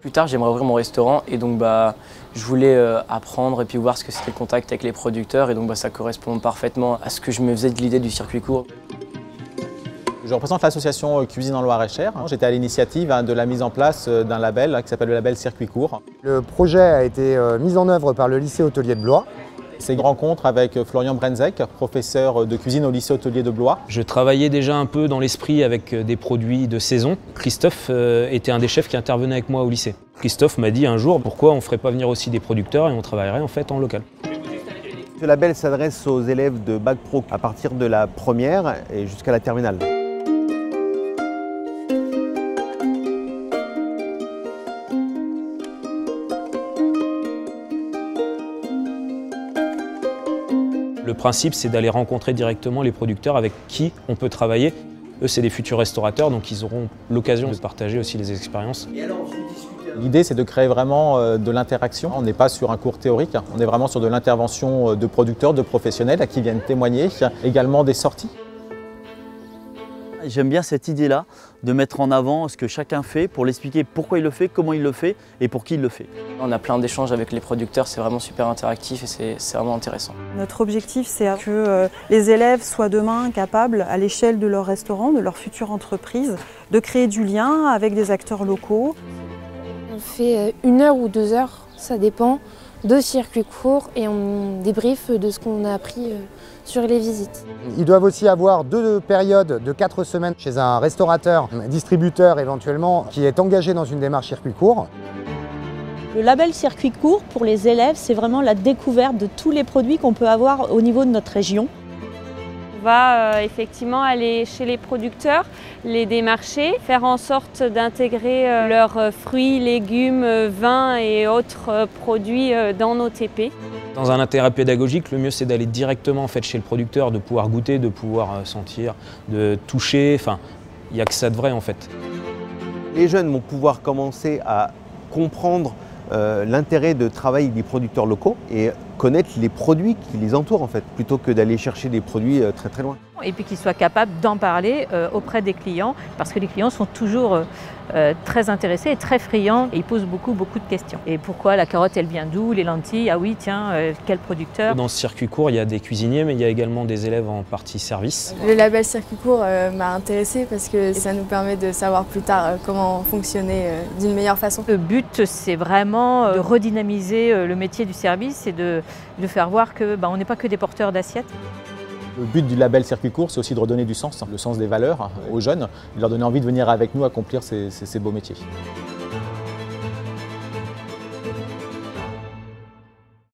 Plus tard, j'aimerais ouvrir mon restaurant et donc je voulais apprendre et puis voir ce que c'était le contact avec les producteurs et donc ça correspond parfaitement à ce que je me faisais de l'idée du circuit court. Je représente l'association Cuisine en Loir-et-Cher. J'étais à l'initiative de la mise en place d'un label qui s'appelle le label Circuit Court. Le projet a été mis en œuvre par le lycée hôtelier de Blois. C'est une rencontre avec Florian Brenzek, professeur de cuisine au lycée hôtelier de Blois. Je travaillais déjà un peu dans l'esprit avec des produits de saison. Christophe était un des chefs qui intervenait avec moi au lycée. Christophe m'a dit un jour pourquoi on ne ferait pas venir aussi des producteurs et on travaillerait en fait en local. Ce label s'adresse aux élèves de Bac Pro à partir de la première et jusqu'à la terminale. Le principe, c'est d'aller rencontrer directement les producteurs avec qui on peut travailler. Eux, c'est des futurs restaurateurs, donc ils auront l'occasion de partager aussi les expériences. L'idée, c'est de créer vraiment de l'interaction. On n'est pas sur un cours théorique, on est vraiment sur de l'intervention de producteurs, de professionnels qui viennent témoigner, également des sorties. J'aime bien cette idée-là de mettre en avant ce que chacun fait pour l'expliquer pourquoi il le fait, comment il le fait et pour qui il le fait. On a plein d'échanges avec les producteurs, c'est vraiment super interactif et c'est vraiment intéressant. Notre objectif, c'est que les élèves soient demain capables, à l'échelle de leur restaurant, de leur future entreprise, de créer du lien avec des acteurs locaux. On fait 1 heure ou 2 heures, ça dépend, de circuits courts et on débriefe de ce qu'on a appris sur les visites. Ils doivent aussi avoir 2 périodes de 4 semaines chez un restaurateur, un distributeur éventuellement, qui est engagé dans une démarche circuit court. Le label circuit court pour les élèves, c'est vraiment la découverte de tous les produits qu'on peut avoir au niveau de notre région. On va effectivement aller chez les producteurs, les démarcher, faire en sorte d'intégrer leurs fruits, légumes, vins et autres produits dans nos TP. Dans un intérêt pédagogique, le mieux c'est d'aller directement en fait, chez le producteur, de pouvoir goûter, de pouvoir sentir, de toucher, enfin, il n'y a que ça de vrai en fait. Les jeunes vont pouvoir commencer à comprendre l'intérêt de travailler avec des producteurs locaux et connaître les produits qui les entourent en fait, plutôt que d'aller chercher des produits très très loin. Et puis qu'ils soient capables d'en parler auprès des clients, parce que les clients sont toujours très intéressés et très friands et ils posent beaucoup de questions. Et pourquoi la carotte elle vient d'où, les lentilles, ah oui tiens, quel producteur. Dans ce circuit court, il y a des cuisiniers, mais il y a également des élèves en partie service. Le label circuit court m'a intéressée parce que ça nous permet de savoir plus tard comment fonctionner d'une meilleure façon. Le but, c'est vraiment de redynamiser le métier du service et de faire voir qu'on n'est pas que des porteurs d'assiettes. Le but du label Circuit Court, c'est aussi de redonner du sens, le sens des valeurs aux jeunes, de leur donner envie de venir avec nous accomplir ces beaux métiers.